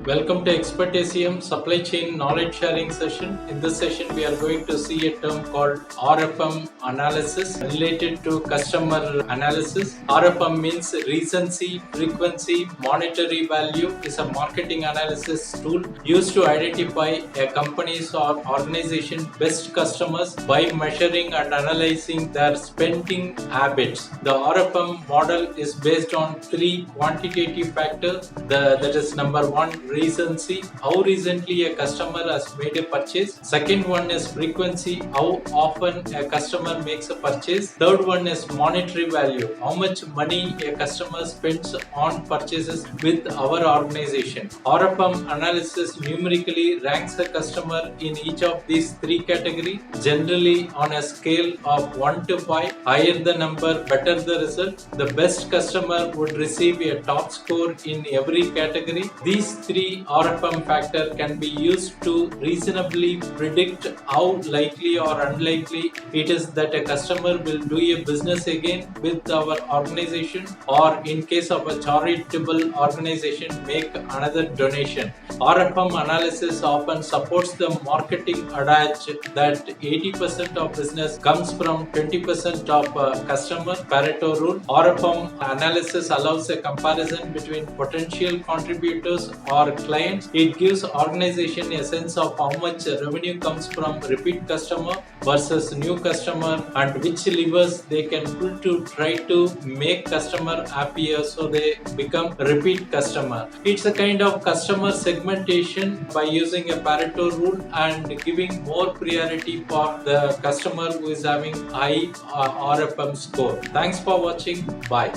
Welcome to Expert ACM Supply Chain Knowledge Sharing session. In this session, we are going to see a term called RFM analysis related to customer analysis. RFM means recency, frequency, monetary value. Is a marketing analysis tool used to identify a company's or organization best customers by measuring and analyzing their spending habits. The RFM model is based on three quantitative factors. That is number one, recency, how recently a customer has made a purchase. Second one is frequency, how often a customer makes a purchase. Third one is monetary value, how much money a customer spends on purchases with our organization. RFM analysis numerically ranks a customer in each of these three categories, generally on a scale of 1 to 5. Higher the number, better the result. The best customer would receive a top score in every category. These three RFM factors can be used to reasonably predict how likely or unlikely it is that a customer will do a business again with our organization, or in case of a charitable organization, make another donation. RFM analysis often supports the marketing adage that 80% of business comes from 20% of customer Pareto rule. RFM analysis allows a comparison between potential contributors or clients. It gives organization a sense of how much revenue comes from repeat customer versus new customer and which levers they can pull to try to make customer happier so they become repeat customer. It's a kind of customer segmentation by using a Pareto rule and giving more priority for the customer who is having high RFM score. Thanks for watching. Bye.